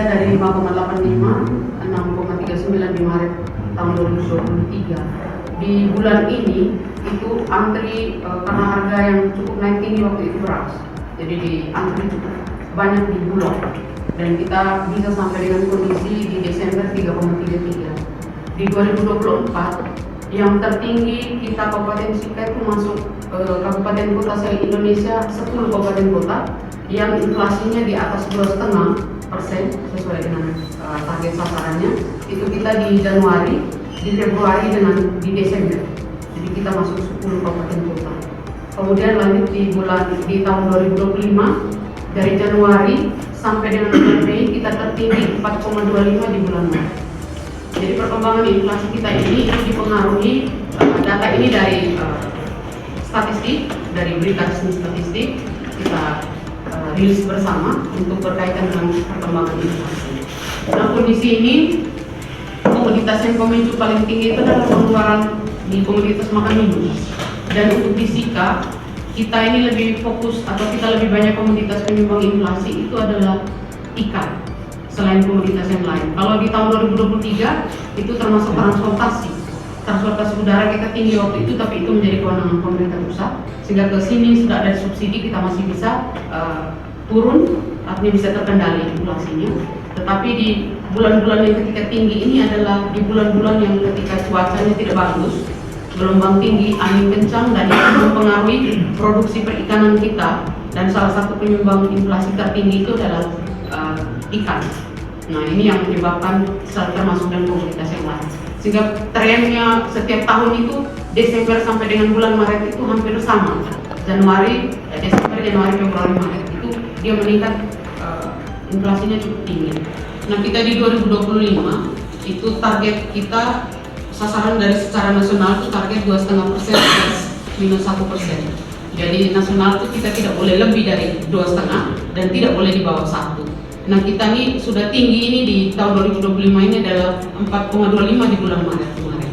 dari 5,85 6,39 di Maret tahun 2023. Di bulan ini itu antri karena harga yang cukup naik tinggi waktu itu beras, jadi di antri cukup banyak di Bulog, dan kita bisa sampai dengan kondisi di Desember 3,33. Di 2024 yang tertinggi kita Kabupaten Sika itu masuk kabupaten kota se-Indonesia 10 kabupaten kota yang inflasinya di atas 2,5% sesuai dengan target sasarannya. Itu kita di Januari, di Februari, dengan di Desember. Jadi kita masuk 10 kabupaten kota. Kemudian lanjut di tahun 2025, dari Januari sampai dengan bulan Mei kita tertinggi 4,25 di bulan Mei. Jadi perkembangan inflasi kita ini dipengaruhi, data ini dari statistik, dari berita resmi statistik kita rilis bersama untuk berkaitan dengan perkembangan inflasi. Nah, kondisi ini komoditas yang pemicu paling tinggi itu adalah pengeluaran di komoditas makan minum. Dan untuk di Sika, kita ini lebih fokus atau kita lebih banyak komoditas penyumbang inflasi itu adalah ikan selain komoditas yang lain. Kalau di tahun 2023 itu termasuk transportasi udara kita tinggi waktu itu, tapi itu menjadi kewenangan pemerintah pusat, sehingga ke sini sudah ada subsidi, kita masih bisa turun, artinya bisa terkendali inflasinya. Tetapi di bulan-bulan yang ketika tinggi ini adalah di bulan-bulan yang ketika cuacanya tidak bagus, gelombang tinggi, angin kencang, dan itu mempengaruhi produksi perikanan kita, dan salah satu penyumbang inflasi tertinggi itu adalah ikan. Nah, ini yang menyebabkan termasuk dan komoditas yang lain. Sehingga trennya setiap tahun itu Desember sampai dengan bulan Maret itu hampir sama. Desember, Januari, Februari, Maret itu dia meningkat, inflasinya cukup tinggi. Nah, kita di 2025 itu target kita sasaran dari secara nasional itu target 2,5% minus 1%. Jadi nasional itu kita tidak boleh lebih dari 2,5 dan tidak boleh di bawah 1. Nah, kita ini sudah tinggi ini di tahun 2025 ini adalah 4,25 di bulan Maret kemarin.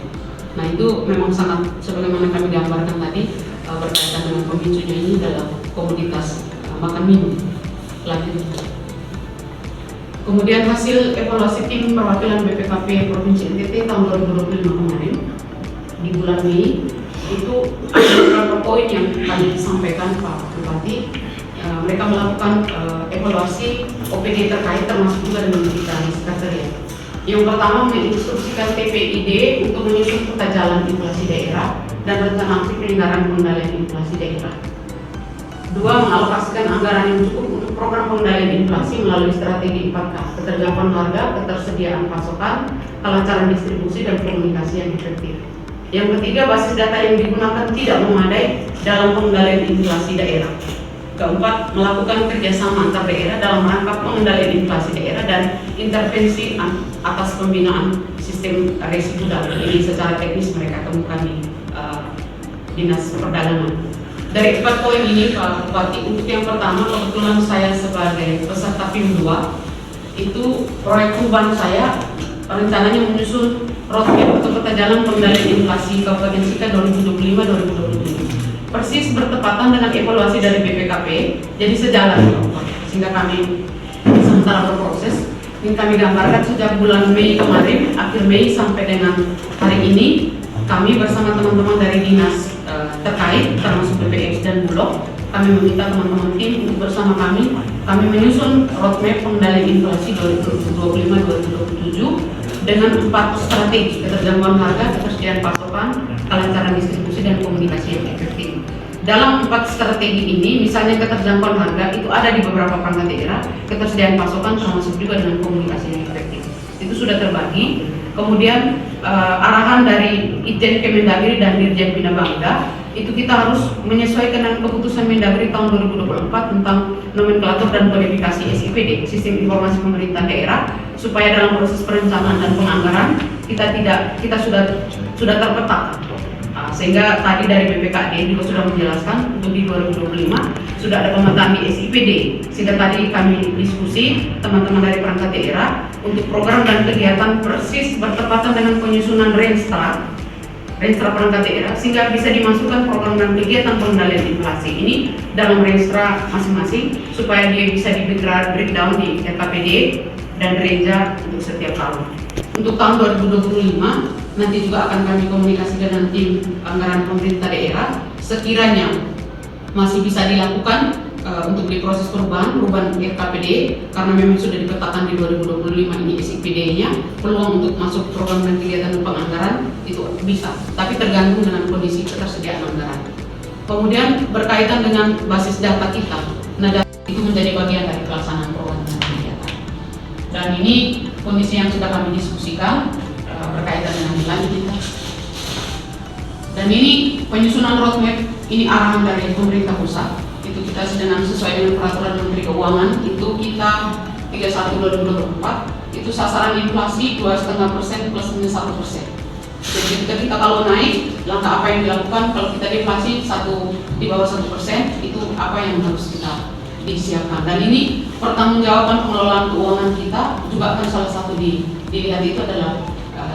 Nah, itu memang sangat sebagaimana kami gambarkan tadi, berkaitan dengan pemicunya ini adalah komoditas makan minum. Lanjut. Kemudian hasil evaluasi tim perwakilan BPKP Provinsi NTT tahun 2025 kemarin di bulan Mei itu ada beberapa poin yang kami sampaikan Pak Bupati. Mereka melakukan evaluasi OPD terkait termasuk juga dengan kita sekretariat. Yang pertama, menginstruksikan TPID untuk menyusun peta jalan inflasi daerah dan rencana aksi penyelenggaraan pengendalian inflasi daerah. Dua, mengalokasikan anggaran yang cukup untuk program pengendalian inflasi melalui strategi 4K, keterjangkauan harga, ketersediaan pasokan, kelancaran distribusi, dan komunikasi yang efektif. Yang ketiga, basis data yang digunakan tidak memadai dalam pengendalian inflasi daerah. Keempat, melakukan kerjasama antar daerah dalam rangka pengendalian inflasi daerah dan intervensi atas pembinaan sistem residual. Ini secara teknis mereka temukan di Dinas Perdagangan. Dari 4 poin ini Pak Bupati, untuk yang pertama kebetulan saya sebagai peserta PIM 2 itu proyek perubahan saya rencananya menyusun roadmap atau peta jalan pengendalian inflasi Kabupaten Sika 2025-2027. Persis bertepatan dengan evaluasi dari BPKP, jadi sejalan, sehingga kami sementara berproses. Ini kami gambarkan sejak bulan Mei kemarin, akhir Mei sampai dengan hari ini, kami bersama teman-teman dari dinas terkait, termasuk BPX dan Bulog, kami meminta teman-teman tim untuk bersama kami menyusun roadmap pengendalian inflasi 2025-2027 dengan 4 strategi: keterjangkauan harga, ketersediaan pasokan, kelancaran distribusi, dan komunikasi yang efektif. Dalam 4 strategi ini, misalnya keterjangkauan harga itu ada di beberapa perangkat daerah, ketersediaan pasokan termasuk juga dengan komunikasi yang efektif. Itu sudah terbagi. Kemudian arahan dari Itjen Kemendagri dan Dirjen Bina Bangda itu kita harus menyesuaikan dengan keputusan Mendagri tahun 2024 tentang nomenklatur dan kodifikasi SIPD, Sistem Informasi Pemerintah Daerah, supaya dalam proses perencanaan dan penganggaran kita sudah terpetakan. Sehingga tadi dari BPKD juga sudah menjelaskan untuk di 2025 sudah ada pemetaan di SIPD, sehingga tadi kami diskusi teman-teman dari perangkat daerah untuk program dan kegiatan persis bertepatan dengan penyusunan Renstra perangkat daerah, sehingga bisa dimasukkan program dan kegiatan pengendalian inflasi ini dalam Renstra masing-masing supaya dia bisa di breakdown di RKPD dan gereja untuk setiap tahun. Untuk tahun 2025 nanti juga akan kami komunikasikan dengan tim anggaran pemerintah daerah sekiranya masih bisa dilakukan untuk diproses perubahan RKPD karena memang sudah dipetakan di 2025 ini SIPD-nya peluang untuk masuk program dan kegiatan penganggaran itu bisa, tapi tergantung dengan kondisi ketersediaan anggaran. Kemudian berkaitan dengan basis data kita, nah data itu menjadi bagian dari pelaksanaan program dan kegiatan. Dan ini kondisi yang sudah kami diskusikan berkaitan dengan nilai kita. Dan ini penyusunan roadmap, ini arahan dari pemerintah pusat. Itu kita sedang sesuai dengan peraturan Menteri Keuangan, itu kita 31/2024 itu sasaran inflasi 2,5% plus minus 1%. Jadi ketika kalau naik, langkah apa yang dilakukan kalau kita deflasi di bawah 1%, itu apa yang harus kita disiapkan. Dan ini pertanggungjawaban pengelolaan keuangan kita juga akan salah satu dilihat itu adalah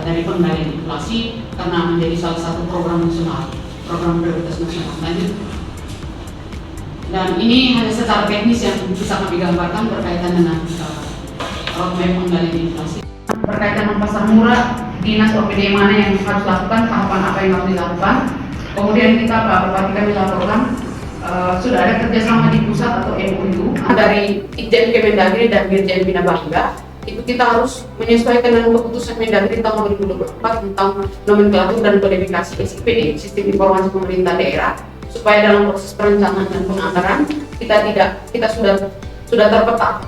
dari pengendalian inflasi karena menjadi salah satu program nasional, program prioritas nasional. Lanjut. Dan ini hanya secara teknis yang bisa kami gambarkan berkaitan dengan roadmap pengendalian inflasi. Berkaitan dengan pasar murah, dinas OPD mana yang harus lakukan, tahapan apa yang harus dilakukan. Kemudian kita Pak Bupati kami laporkan sudah ada kerjasama di pusat atau MOU dari Itjen Kemendagri dan Dirjen Bina Bangga. Itu kita harus menyesuaikan dengan keputusan Mendagri tahun 2024 tentang nomenklatur dan kodifikasi SIPD, Sistem Informasi Pemerintah Daerah, supaya dalam proses perencanaan dan penganggaran kita sudah terpeta.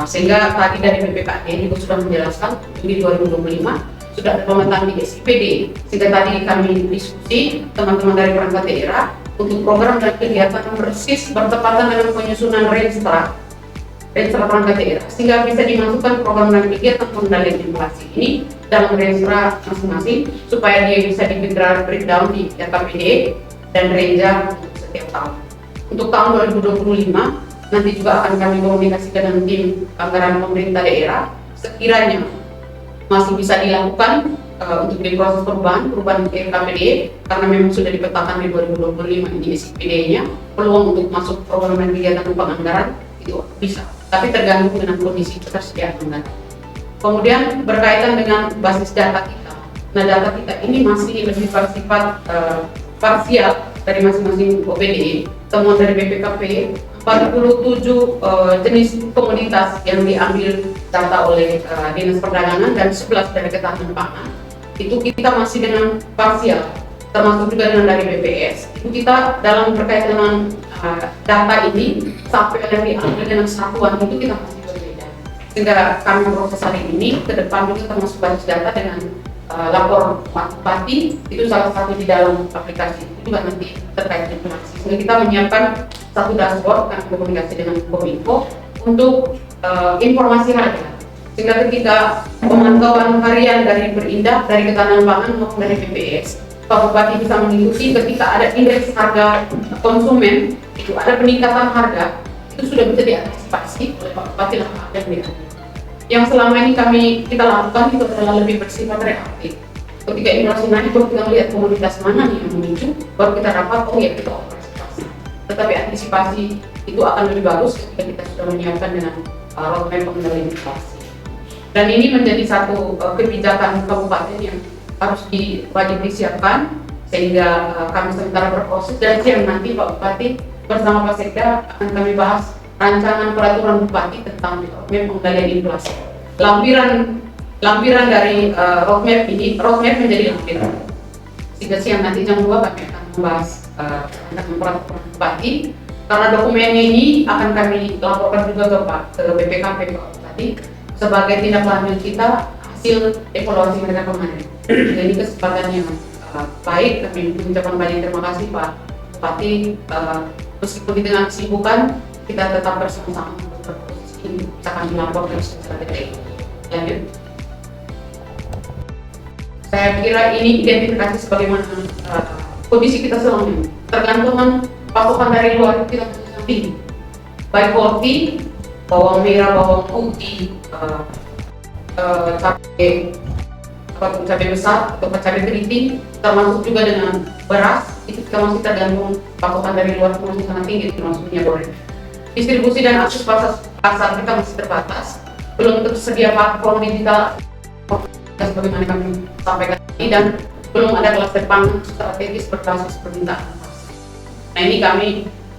Sehingga tadi dari BPKD juga sudah menjelaskan di 2025 sudah ada pemetaan di SIPD. Sehingga tadi kami diskusi teman-teman dari perangkat daerah untuk program dan kegiatan persis bertepatan dengan penyusunan Renstra perangkat daerah, sehingga bisa dimasukkan program dan kegiatan pengendalian inflasi ini dalam Renstra masing-masing supaya dia bisa di-breakdown di RKPD dan gereja setiap tahun. Untuk tahun 2025 nanti juga akan kami komunikasikan dengan tim anggaran pemerintah daerah sekiranya masih bisa dilakukan untuk diproses perubahan RKPD karena memang sudah dipetakan di 2025 ini SIPD-nya peluang untuk masuk program dan kegiatan penganggaran itu bisa, tapi tergantung dengan kondisi ketersediaan anggaran. Kemudian berkaitan dengan basis data kita, nah data kita ini masih lebih bersifat parsial dari masing-masing OPD. Temuan dari BPKP 47 jenis komoditas yang diambil data oleh Dinas Perdagangan dan 11 dari Ketahanan Pangan. Itu kita masih dengan parsial, termasuk juga dengan dari BPS. Itu kita dalam berkaitan dengan data ini sampai yang diambil dengan satuan itu kita masih berbeda. Sehingga kami proses hari ini ke depan juga termasuk basis data dengan lapor Bupati itu salah satu di dalam aplikasi itu juga nanti terkait informasi. Sehingga kita menyiapkan satu dashboard kami komunikasi dengan Kominfo untuk informasi harga. Sehingga ketika pemantauan harian dari Berindah, dari Ketahanan Pangan maupun dari BPS, Pak Bupati bisa mengikuti ketika ada indeks harga konsumen itu ada peningkatan harga, itu sudah bisa diantisipasi oleh Pak Bupati dan BPS. Yang selama ini kita lakukan itu adalah lebih bersifat reaktif. Ketika inflasi naik, baru kita melihat komoditas mana nih yang memicu, baru kita dapat kita operasi. Tetapi antisipasi itu akan lebih bagus ketika kita sudah menyiapkan dengan roadmap pengendalian inflasi. Dan ini menjadi satu kebijakan kabupaten yang harus wajib disiapkan sehingga kami sementara berproses dan siang nanti Pak Bupati bersama Pak Sekda akan kami bahas rancangan peraturan Bupati tentang roadmap pengendalian inflasi. Lampiran dari roadmap menjadi lampiran. Sehingga siang nanti jam 2 kami akan membahas tentang peraturan Bupati karena dokumennya ini akan kami laporkan juga ke BPKP Pak Bupati sebagai tindak lanjut kita hasil evaluasi mereka kemarin. Jadi kesempatan yang baik, kami mengucapkan banyak terima kasih Pak Bupati. Meskipun di tengah kesibukan, kita tetap bersama-sama untuk berproses ini bisa kami laporkan secara detail. Lanjut. Saya kira ini identifikasi sebagaimana kondisi kita selama ini. Tergantungan pasokan dari luar kita sangat tinggi. Baik quality, bawang merah, bawang putih, cabai besar atau cabai keriting, termasuk juga dengan beras, itu kita masih tergantung pasokan dari luar itu masih sangat tinggi, termasuk minyak goreng. Distribusi dan akses pasar kita masih terbatas. belum tersedia platform digital sebagaimana kami sampaikan tadi, dan belum ada klaster pangan strategis berbasis permintaan. Nah, ini kami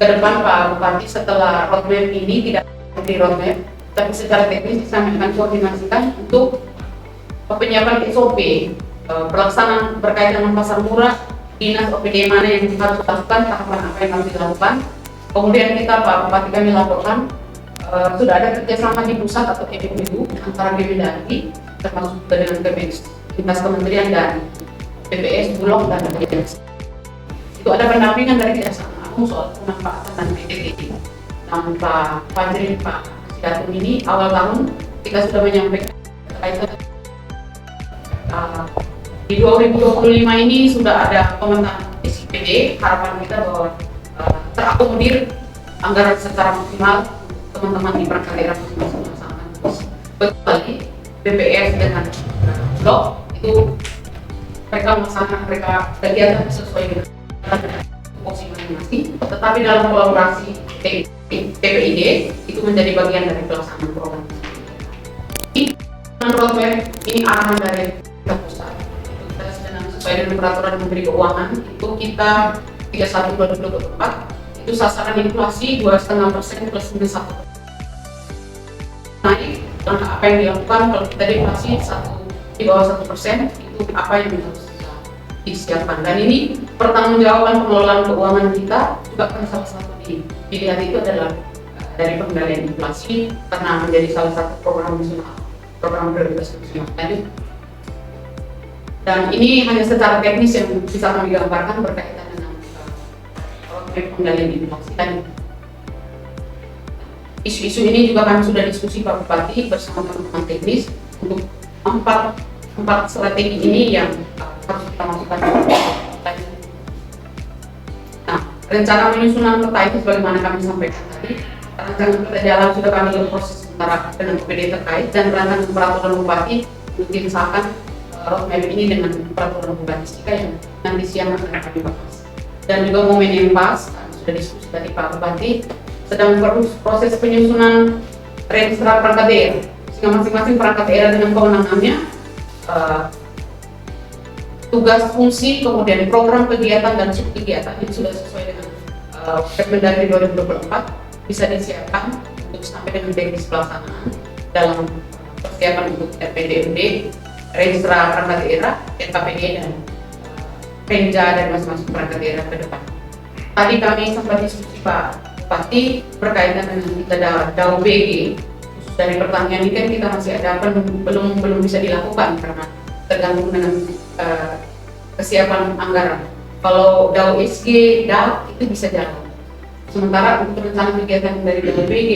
ke depan Pak Bupati, setelah roadmap ini tidak di roadmap, tapi secara teknis kami akan koordinasikan untuk penyiapan SOP pelaksanaan berkaitan dengan pasar murah, dinas OPD mana yang harus dilakukan, tahapan apa yang harus dilakukan. Kemudian kita Pak Bupati kami laporkan sudah ada kerjasama di pusat atau MMU antara Kemendagri termasuk dengan Kementerian lintas kementerian dan BPS, Bulog dan BPS. Itu ada pendampingan dari Kejaksaan Agung soal pemanfaatan dan PTT. Namun Pak Fajri, Pak Sidatum ini awal tahun kita sudah menyampaikan terkait di 2025 ini sudah ada pemetaan SIPD. Harapan kita bahwa terakomodir anggaran secara maksimal teman-teman di perangkat daerah masing-masing melaksanakan tugas. Kecuali BPS dengan Bulog itu mereka melaksanakan kegiatan sesuai dengan fungsi masing-masing, tetapi dalam kolaborasi TPID itu menjadi bagian dari pelaksanaan program. Roadmap ini arahan dari kita pusat. Kita sedang sesuai dengan peraturan Menteri Keuangan itu kita 31/2024 itu sasaran inflasi 2,5% plus minus 1. Naik, langkah apa yang dilakukan kalau kita inflasi di bawah 1%, itu apa yang harus kita disiapkan. Dan ini pertanggungjawaban pengelolaan keuangan kita juga kan salah satu dilihat itu adalah dari pengendalian inflasi, karena menjadi salah satu program nasional, program prioritas nasional. Dan ini hanya secara teknis yang bisa kami gambarkan berkaitan dengan pengendalian inflasi tadi. Isu-isu ini juga kami sudah diskusi Pak Bupati bersama teman-teman teknis untuk empat strategi ini yang harus kita masukkan. Nah, rencana penyusunan peta itu sebagaimana kami sampaikan tadi, rancangan peta jalan sudah kami lakukan proses sementara dengan OPD terkait, dan rancangan peraturan Bupati untuk disahkan roadmap ini dengan peraturan Bupati Sika yang nanti siang akan kami bahas. Dan juga momen yang pas, kami sudah diskusi tadi Pak Bupati sedang proses penyusunan register perangkat daerah, sehingga masing-masing perangkat daerah dengan kewenangannya, tugas fungsi, kemudian program kegiatan dan subkegiatan ini sudah sesuai dengan Kemendagri 2024 bisa disiapkan untuk sampai dengan teknis pelaksanaan dalam persiapan untuk RPDMD, register perangkat daerah, RKPD dan Penja dari masing-masing perangkat daerah ke depan. Tadi kami sempat diskusi Pak Bupati berkaitan dengan kita DAO BG khusus dari pertanian ini kan kita masih ada belum bisa dilakukan karena tergantung dengan kesiapan anggaran. Kalau DAO SG, DAO itu bisa jalan. Sementara untuk rencana kegiatan dari DAO BG,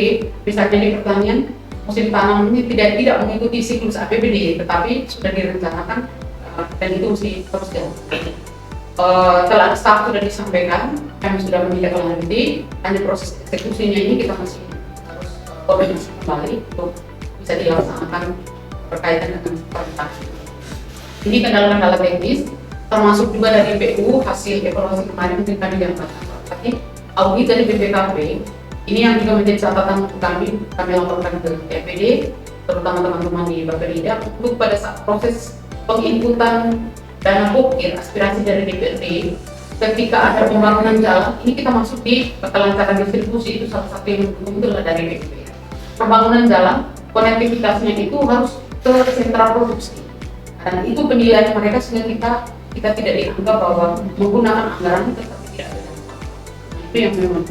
misalnya di pertanian musim tanam ini tidak mengikuti siklus APBD, tetapi sudah direncanakan dan itu mesti terus jalan. Telah staff sudah disampaikan, kami sudah menindaklanjuti, hanya proses eksekusinya ini kita masih harus koordinasi kembali untuk bisa dilaksanakan berkaitan dengan perintah. Ini kendala-kendala teknis, termasuk juga dari PU hasil evaluasi kemarin mungkin kami gambarkan. Tapi audit dari BPKP ini yang juga menjadi catatan untuk kami laporkan ke EPD, terutama teman-teman di Bapelida, untuk pada saat proses penginputan dana bukir aspirasi dari DPRD ketika ada pembangunan jalan, ini kita masuk di kelancaran distribusi, itu salah satu yang mendukung dari BPR. Pembangunan jalan, konektivitasnya itu harus ke sentra produksi, dan itu penilaian mereka sehingga kita tidak dianggap bahwa menggunakan anggaran tetapi tidak ada dampak. Itu yang memang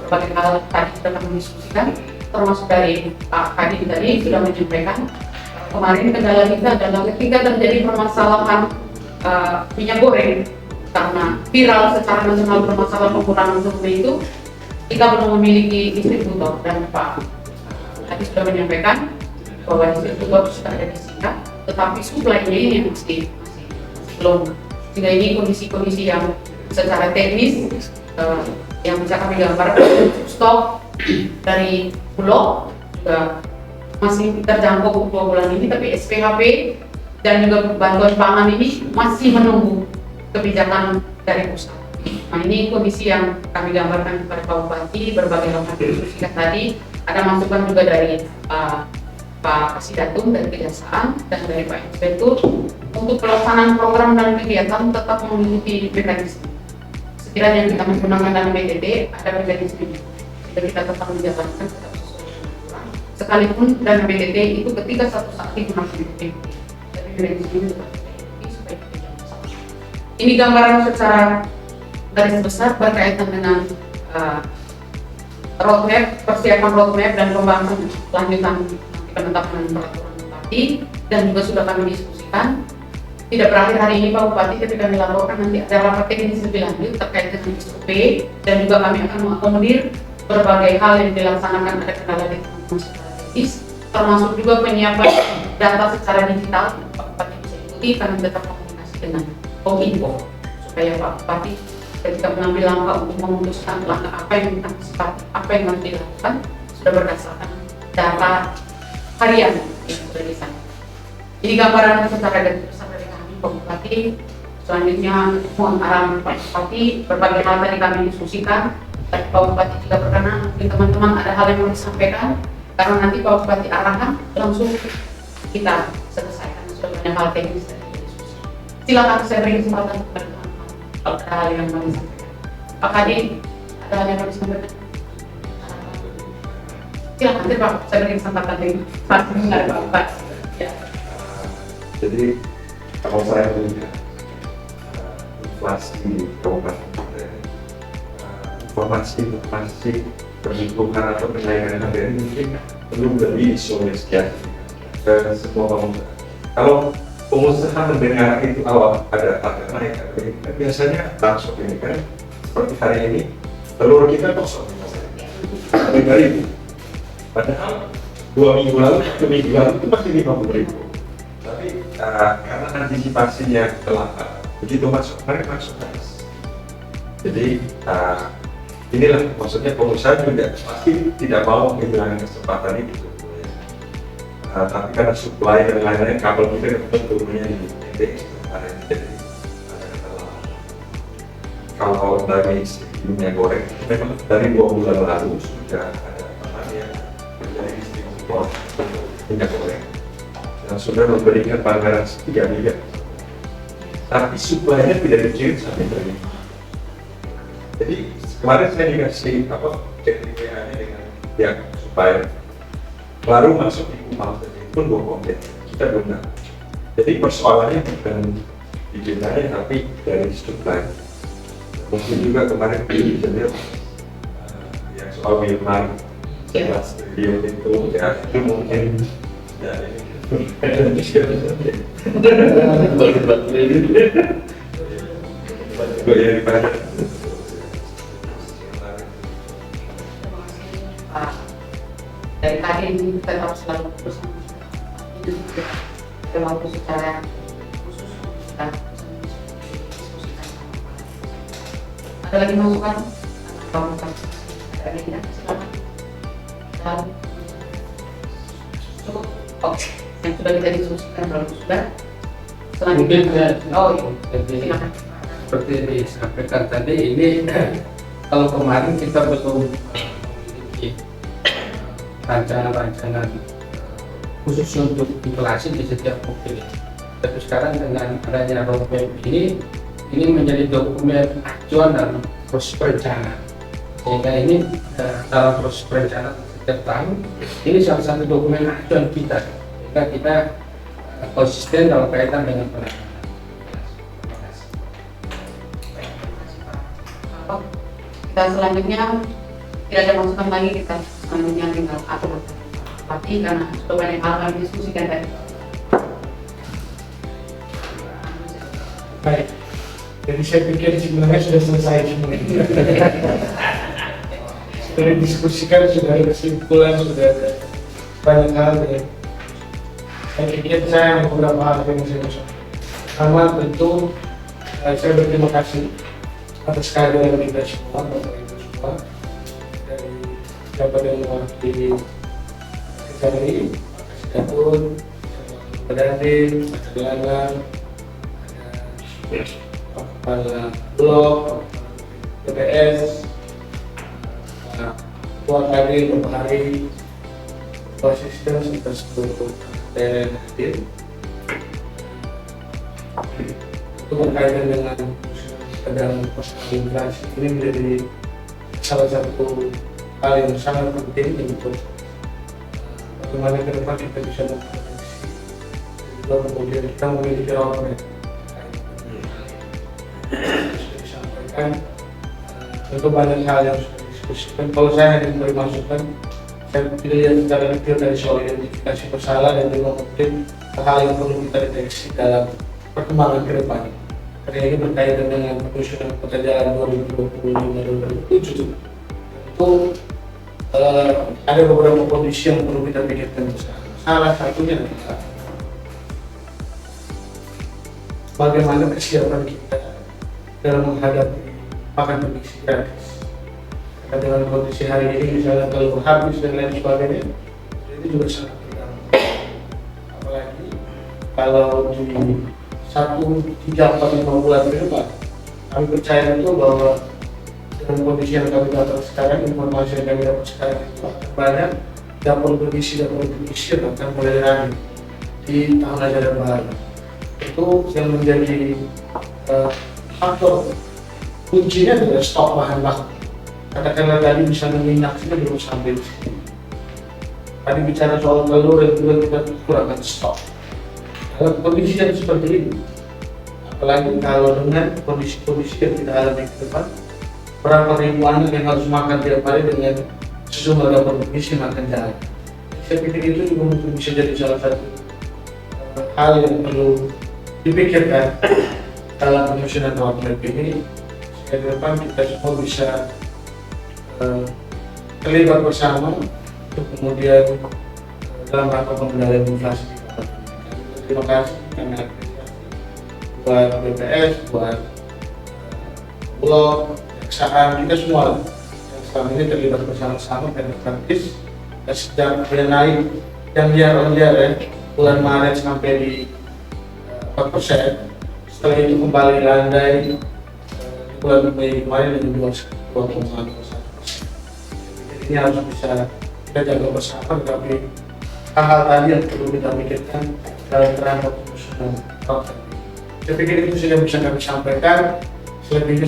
berbagai hal tadi sudah kami diskusikan, termasuk dari Pak Kadin tadi sudah menyampaikan kemarin kendala kita adalah ketika terjadi permasalahan minyak goreng karena viral secara nasional bermasalah pengurangan survei itu, kita belum memiliki distributor, dan Pak tadi sudah menyampaikan bahwa distributor sudah ada di Sika, tetapi supply-nya ini masih belum. Sehingga ini kondisi-kondisi yang secara teknis yang bisa kami gambarkan, stok dari Bulog juga masih terjangkau untuk 2 bulan ini, tapi SPHP dan juga bantuan pangan ini masih menunggu kebijakan dari pusat. Nah, ini kondisi yang kami gambarkan kepada Pak Bupati, berbagai hal yang diskusikan tadi. Ada masukan juga dari Pak Kasidatum dari Kejaksaan dan dari Pak Inspektur untuk pelaksanaan program dan kegiatan tetap mengikuti mekanisme. Sekiranya kita menggunakan dana BTT, ada mekanisme jika kita tetap menjalankan tetap sesuai dengan aturan. Sekalipun dana BTT itu ketika satu saat digunakan untuk BTT, tapi mekanisme ini tetap diikuti supaya kita jangan salah. Ini gambaran secara garis besar berkaitan dengan roadmap, persiapan roadmap dan pembahasan lanjutan penetapan peraturan bupati, dan juga sudah kami diskusikan. Tidak berakhir hari ini Pak Bupati, tapi kami laporkan nanti ada rapat teknis lebih lanjut terkait dengan SOP, dan juga kami akan mengakomodir berbagai hal yang dilaksanakan, ada kendala di teknis, termasuk juga penyiapan data secara digital. Pak Bupati bisa ikuti, kami tetap komunikasi dengan Kominfo supaya Pak Bupati ketika mengambil langkah untuk memutuskan langkah apa yang diantisipasi, apa yang harus dilakukan, sudah berdasarkan data harian yang sudah disana. Jadi gambaran secara garis besar dari kami Pak Bupati. Selanjutnya mohon arahan Pak Bupati, berbagai hal tadi kami diskusikan. Pak Bupati juga berkenan, mungkin teman-teman ada hal yang mau disampaikan, karena nanti Pak Bupati arahkan langsung kita selesaikan sudah banyak hal teknis dari diskusi. Silakan saya beri kesempatan kepada teman-teman kalau ada hal yang mau disampaikan. Pak Kadi, ada hal yang mau disampaikan? Silakan, nanti Pak, saya beri kesempatan dari Pak Bupati. Ya. Jadi kalau saya melihat inflasi di kabupaten, informasi perhitungan atau penilaian APBN mungkin belum lebih sekian ke semua pengusaha. Kalau pengusaha mendengar itu awal ada naik APBN, biasanya langsung ini kan seperti hari ini telur kita kosong dari padahal 2 minggu lalu, 1 minggu lalu itu masih 50.000. Tapi karena antisipasinya telah begitu masuk, mereka masuk habis. Jadi inilah maksudnya pengusaha juga pasti tidak mau kehilangan kesempatan itu. Tapi karena supply dan lain-lain, kabel kita kan turunnya di NTX jadi ada kendala. Kalau dari minyak goreng, memang dari 2 bulan lalu sudah ada teman yang menjadi distributor minyak goreng yang sudah memberikan anggaran 3 miliar, tapi supply-nya tidak dikirim sampai hari ini. Jadi kemarin saya dikasih CTPA-nya dengan pihak supplier baru masuk di Kumal, jadi pun komplain kita belum dapat. Jadi persoalannya bukan di jenayah tapi dari supply. Mungkin juga kemarin bisa lihat yang soal Wilmar, video itu ya itu mungkin dari dari tadi ini tetap selalu bersama terlalu secara khusus kita diskusikan. Ada lagi masukan? Ada lagi ya? Silakan. Dan cukup. Oke, yang sudah kita diskusikan terlalu sudah. Selanjutnya, silakan. Seperti disampaikan tadi, ini kalau kemarin kita belum memiliki rancangan khusus untuk inflasi di setiap mobil. Tapi sekarang dengan adanya roadmap ini menjadi dokumen acuan dalam proses perencanaan. Sehingga ini dalam proses perencanaan setiap tahun, ini salah satu dokumen acuan kita. Sehingga kita konsisten dalam kaitan dengan penanganan. Kita selanjutnya tidak ada masukan lagi, kita selanjutnya tinggal atur tapi karena sudah banyak hal kami diskusikan tadi. Baik, jadi saya pikir sebenarnya sudah selesai semuanya. Sudah didiskusikan, sudah ada kesimpulan, sudah ada banyak hal ya. Saya pikir saya beberapa hal yang saya usahakan. Pertama tentu saya berterima kasih atas kehadiran kita semua, Bapak Ibu semua, dari dapat yang mewakili Kejari, Pak Kasih Pak Dandim, Pak Celana, ada Pak Kepala Blok, PPS, Pak Ketua Kadin, Pak Hari, assistance atas seluruh daerah yang hadir. Itu berkaitan dengan sedang inflasi ini menjadi salah satu hal yang sangat penting untuk bagaimana ke depan kita bisa memproduksi dan kemudian kita memiliki roadmap. Sudah disampaikan, tentu banyak hal yang sudah diskusikan. Kalau saya hanya memberi masukan, saya tidak lihat secara detail dari soal identifikasi masalah dan juga mungkin hal yang perlu kita deteksi dalam perkembangan ke depan. Karena ini berkaitan dengan penyusunan peta jalan 2025-2027. Tentu ada beberapa kondisi yang perlu kita pikirkan bersama. Salah satunya adalah bagaimana kesiapan kita dalam menghadapi makan bergizi gratis. Karena dengan kondisi hari ini misalnya kalau habis dan lain sebagainya, itu juga sangat berdampak. Apalagi kalau di 1, 3, 4, 5 bulan ke depan, kami percaya itu bahwa dengan kondisi yang kami dapat sekarang, informasi yang kami dapat sekarang itu akan banyak dapur bergizi yang akan mulai running di tahun ajaran baru. Itu yang menjadi faktor kuncinya adalah stok bahan baku. Katakanlah tadi misalnya minyak sudah belum sampai di sini. Tadi bicara soal telur dan juga kita kurangkan stok. Dalam kondisi yang seperti ini, apalagi kalau dengan kondisi-kondisi yang kita alami ke depan, berapa ribu anak yang harus makan tiap hari dengan sejumlah dapur bergizi makan jalan. Saya pikir itu juga mungkin bisa jadi salah satu hal yang perlu dipikirkan dalam penyusunan roadmap ini. Ke depan kita semua bisa terlibat bersama untuk kemudian dalam rangka pengendalian inflasi di kota ini. Terima kasih karena apresiasi buat BPS, buat Bulog, Kejaksaan, kita semua yang selama ini terlibat bersama-sama dan praktis. Dan sejak dia naik yang liar ya, bulan Maret sampai di 4%, setelah itu kembali landai di bulan Mei kemarin dengan 2,1%. Ini harus bisa kita jaga bersama, tapi hal-hal tadi yang perlu kita pikirkan dalam kerangka penyusunan roadmap. Saya pikir itu sudah bisa kami sampaikan. Selebihnya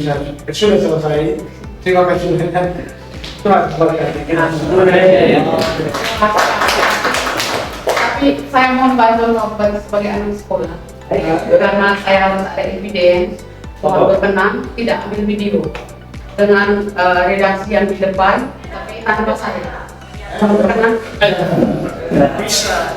sudah selesai. Terima kasih banyak. Selamat Tapi saya mohon bantuan Bapak sebagai anak sekolah karena saya harus ada evidence soal berkenan tidak ambil video dengan redaksi yang di depan tapi tanpa saya berkenan bisa.